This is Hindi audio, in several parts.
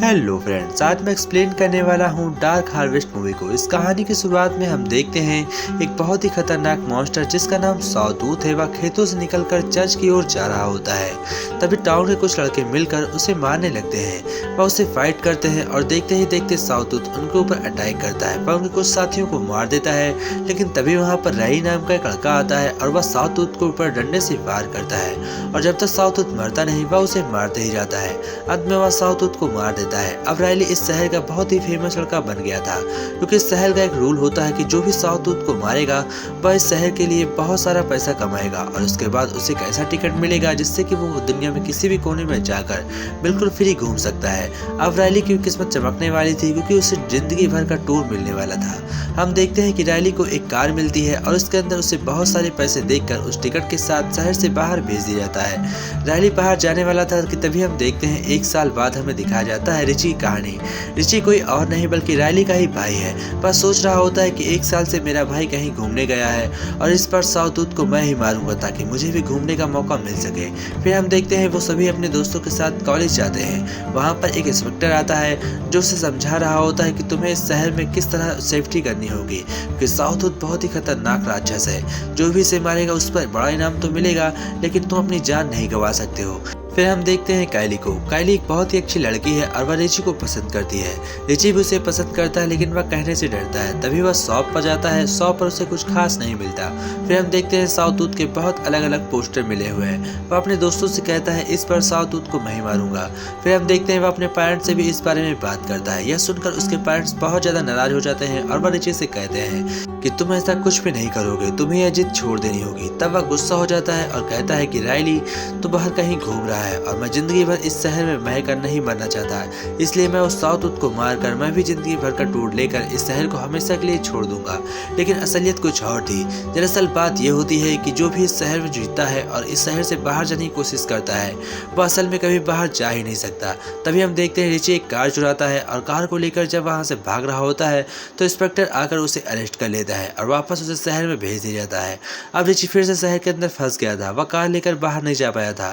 हेलो फ्रेंड्स, आज मैं एक्सप्लेन करने वाला हूँ डार्क हार्वेस्ट मूवी को। इस कहानी की शुरुआत में हम देखते हैं एक बहुत ही खतरनाक मॉन्स्टर जिसका नाम सावतूत है। वह खेतों से निकलकर चर्च की ओर जा रहा होता है। तभी टाउन के कुछ लड़के मिलकर उसे मारने लगते हैं। वह उसे फाइट करते हैं और देखते ही देखते सावतूत उनके ऊपर अटैक करता है। वह उनके कुछ साथियों को मार देता है, लेकिन तभी वहाँ पर राई नाम का एक लड़का आता है और वह सावतूत के ऊपर डंडे से वार करता है। और जब तक सावतूत मरता नहीं, वह उसे मारते ही जाता है। अंत में वह सावतूत को मार देता है। अब राइली इस शहर का बहुत ही फेमस लड़का बन गया था, क्योंकि इस शहर का एक रूल होता है कि जो भी सावतूत को मारेगा वह इस शहर के लिए बहुत सारा पैसा कमाएगा और उसके बाद उसे एक ऐसा टिकट मिलेगा जिससे कि वो दुनिया में किसी भी कोने में जाकर बिल्कुल फ्री घूम सकता है। अब राइली की किस्मत चमकने वाली थी, क्योंकि उसे जिंदगी भर का टूर मिलने वाला था। हम देखते हैं कि राइली को एक कार मिलती है और उसके अंदर उसे बहुत सारे पैसे देकर उस टिकट के साथ शहर से बाहर भेज दिया जाता है। राइली बाहर जाने वाला था कि तभी हम देखते हैं एक साल बाद हमें दिखाया जाता है रिची कहानी। रिची कोई और नहीं बल्कि राइली का ही भाई है। वह सोच रहा होता है कि एक साल से मेरा भाई कहीं घूमने गया है और इस पर सावतूत को मैं ही मारूंगा ताकि मुझे भी घूमने का मौका मिल सके। फिर हम देखते हैं वो सभी अपने दोस्तों के साथ कॉलेज जाते हैं। वहाँ पर एक इंस्पेक्टर आता है जो उसे समझा रहा होता है कि तुम्हें इस शहर में किस तरह सेफ्टी करनी होगी, क्योंकि सावतूत बहुत ही खतरनाक राक्षस है। जो भी इसे मारेगा उस पर बड़ा इनाम तो मिलेगा, लेकिन तुम अपनी जान नहीं गंवा सकते हो। फिर हम देखते हैं कायली को। कायली एक बहुत ही अच्छी लड़की है और वह रिची को पसंद करती है। रिची भी उसे पसंद करता है, लेकिन वह कहने से डरता है। तभी वह शॉप पर जाता है। शॉप पर उसे कुछ खास नहीं मिलता। फिर हम देखते हैं सावतूत के बहुत अलग अलग पोस्टर मिले हुए हैं। वह अपने दोस्तों से कहता है इस पर सावतूत को मैं ही मारूंगा। फिर हम देखते हैं वह अपने पेरेंट्स से भी इस बारे में बात करता है। यह सुनकर उसके पेरेंट्स बहुत ज्यादा नाराज हो जाते हैं और वह रिची से कहते हैं कि तुम ऐसा कुछ भी नहीं करोगे, तुम्हें यह जिद छोड़ देनी होगी। तब वह गुस्सा हो जाता है और कहता है कि राइली तो बाहर कहीं घूम रहा है और मैं जिंदगी भर इस शहर में महकर नहीं मरना चाहता, इसलिए मैं उस सावतूत को मारकर मैं भी जिंदगी भर का टूर लेकर इस शहर को हमेशा के लिए छोड़ दूंगा। लेकिन असलियत कुछ और थी। दरअसल बात यह होती है कि जो भी इस शहर में जीतता है और इस शहर से बाहर जाने की कोशिश करता है वह असल में कभी बाहर जा ही नहीं सकता। तभी हम देखते हैं रिची एक कार चुराता है और कार को लेकर जब वहां से भाग रहा होता है तो इंस्पेक्टर आकर उसे अरेस्ट कर लेता है और वापस उसे शहर में भेज दिया जाता है। अब रिची फिर से शहर के अंदर फंस गया था। वह कार लेकर बाहर नहीं जा पाया था।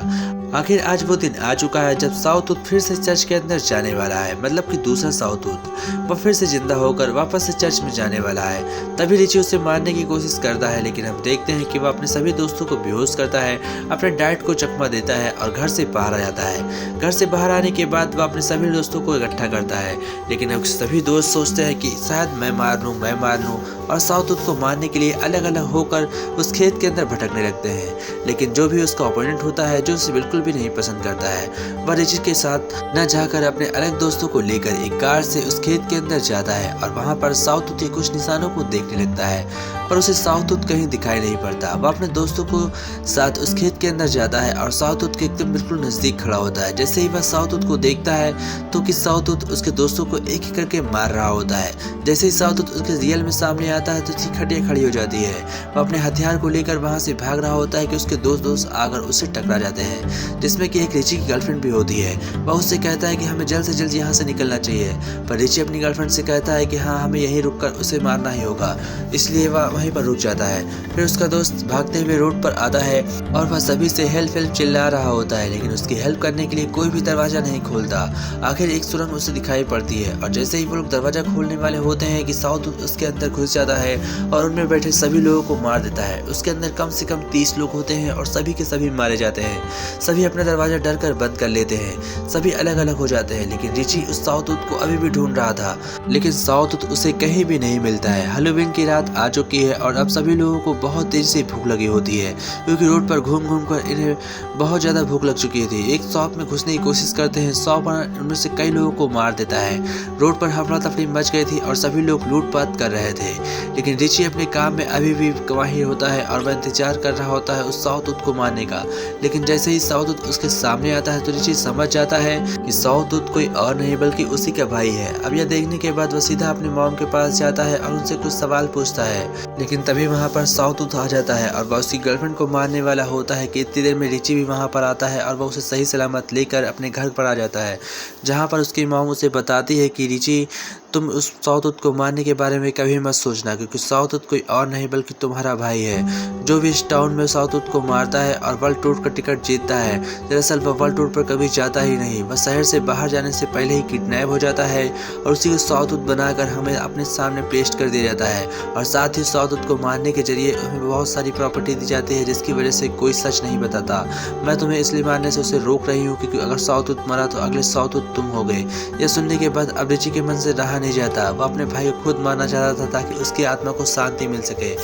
आखिर आज वो दिन आ चुका है जब सावतूत फिर से चर्च के अंदर जाने वाला है, मतलब कि दूसरा सावतूत वह फिर से जिंदा होकर वापस से चर्च में जाने वाला है। तभी रिची उसे मारने की कोशिश करता है, लेकिन हम देखते हैं कि वह अपने सभी दोस्तों को बेहोश करता है, अपने डैड को चकमा देता है और घर से बाहर आ जाता है। घर से बाहर आने के बाद वह अपने सभी दोस्तों को इकट्ठा करता है, लेकिन अब सभी दोस्त सोचते हैं कि शायद मैं मार लूं और सावतूत को मारने के लिए अलग अलग होकर उस खेत के अंदर भटकने लगते हैं। लेकिन जो भी उसका ओपोनेंट होता है, जो उसे बिल्कुल भी नहीं पसंद करता है, वह रिची के साथ न जाकर अपने अलग दोस्तों को लेकर एक कार से उस खेत के अंदर जाता है और वहां पर सावतूत के कुछ निशानों को देखने लगता है, पर उसे सावतूत कहीं दिखाई नहीं पड़ता। वह अपने दोस्तों को साथ उस खेत के अंदर जाता है और सावतूत के एकदम बिल्कुल नजदीक खड़ा होता है। जैसे ही वह सावतूत को देखता है तो कि सावतूत उसके दोस्तों को एक एक करके मार रहा होता है। जैसे ही सावतूत उसके रियल में सामने आता है तो उसकी हड्डियां खड़ी हो जाती है। वह अपने हथियार को लेकर वहां से भाग रहा होता है कि उसके दोस्त आकर उससे टकरा जाते हैं, जिसमें कि एक रिची की गर्लफ्रेंड भी होती है। वह उससे कहता है कि हमें जल्द से जल्द यहाँ से निकलना चाहिए, पर रिची अपनी गर्लफ्रेंड से कहता है कि हाँ, हमें यहीं रुककर उसे मारना ही होगा, इसलिए वह वहीं पर रुक जाता है। फिर उसका दोस्त भागते हुए रोड पर आता है और वह सभी से हेल्प चिल्ला रहा होता है, लेकिन उसकी हेल्प करने के लिए कोई भी दरवाजा नहीं खोलता। आखिर एक सुरंग उसे दिखाई पड़ती है और जैसे ही वो लोग दरवाजा खोलने वाले होते हैं कि सावतूत उसके अंदर घुस जाता है और उनमें बैठे सभी लोगों को मार देता है। उसके अंदर कम से कम 30 लोग होते हैं और सभी के सभी मारे जाते हैं। सभी अपना दरवाजा डर कर बंद कर लेते हैं। सभी अलग अलग हो जाते हैं, लेकिन रिची उस सावतूत को अभी भी ढूंढ रहा था, लेकिन सावतूत उसे कहीं भी नहीं मिलता है। हैलोवीन की रात आ चुकी है और अब सभी लोगों को बहुत तेजी से भूख लगी होती है, क्योंकि रोड पर घूम घूम कर इन्हें बहुत ज्यादा भूख लग चुकी थी। एक शॉप में घुसने की कोशिश करते हैं। शॉप उनमें से कई लोगों को मार देता है। रोड पर हफड़ा तफड़ी मच गई थी और सभी लोग लूटपाट कर रहे थे, लेकिन रिची अपने काम में अभी भी माहिर होता है और वह इंतजार कर रहा होता है उस सावतूत को मारने का। लेकिन जैसे ही सावतूत उसके सामने आता है तो रिची समझ जाता है कि सावतूत कोई और नहीं बल्कि उसी का भाई है। अब यह देखने के बाद वह सीधा अपने मॉम के पास जाता है और उनसे कुछ सवाल पूछता है, लेकिन तभी वहाँ पर साउतूथ आ जाता है और वह उसकी गर्लफ्रेंड को मारने वाला होता है कि इतनी देर में रिची भी वहाँ पर आता है और वह उसे सही सलामत लेकर अपने घर पर आ जाता है, जहाँ पर उसकी मॉम उसे बताती है कि रिची, तुम उस साउतूथ को मारने के बारे में कभी मत सोचना, क्योंकि साउतूथ कोई और नहीं बल्कि तुम्हारा भाई है, जो भी इस टाउन में साउतूथ को मारता है और वर्ल्ड टूर का टिकट जीतता है। दरअसल वह वर्ल्ड टूर पर कभी जाता ही नहीं, वह शहर से बाहर जाने से पहले ही किडनैप हो जाता है और उसी को साउतूथ बनाकर हमें अपने सामने पेश कर दिया जाता है और साथ ही साउतूथ को मारने के जरिए हमें बहुत सारी प्रॉपर्टी दी जाती है, जिसकी वजह से कोई सच नहीं बताता। मैं तुम्हें इसलिए मारने से उसे रोक रही हूँ क्योंकि अगर साउतूथ मरा तो अगले साउतूथ तुम हो गए। यह सुनने के बाद अब रिची के मन से रहा नहीं जाता, वह अपने भाई को खुद मारना चाहता था ताकि उसकी आत्मा को शांति मिल सके।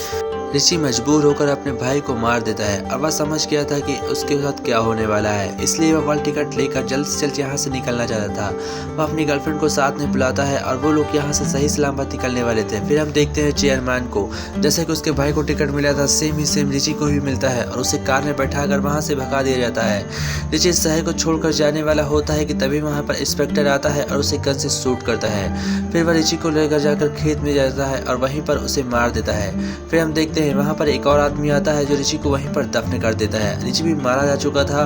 रिची मजबूर होकर अपने भाई को मार देता है और वह समझ गया था कि उसके साथ क्या होने वाला है, इसलिए वह वर्ल्ड टिकट लेकर जल्द से जल्द यहाँ से निकलना चाहता था। वह अपनी गर्लफ्रेंड को साथ में बुलाता है और वो लोग यहाँ से सही सलामत निकलने वाले थे। फिर हम देखते हैं चेयरमैन को, जैसे कि उसके भाई को टिकट मिला था सेम ही सेम रिची को भी मिलता है और उसे कार में बैठाकर वहाँ से भगा दिया जाता है। रिची इस शहर को छोड़कर जाने वाला होता है कि तभी वहाँ पर इंस्पेक्टर आता है और उसे गन से शूट करता है। फिर वह रिची को लेकर जाकर खेत में जाता है और वहीं पर उसे मार देता है। फिर हम देखते हैं वहाँ पर एक और आदमी आता है जो रिची को वहीं पर दफन कर देता है। रिची भी मारा जा चुका था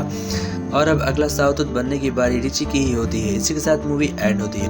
और अब अगला साउतूथ बनने की बारी रिची की ही होती है। इसी के साथ मूवी एंड होती है।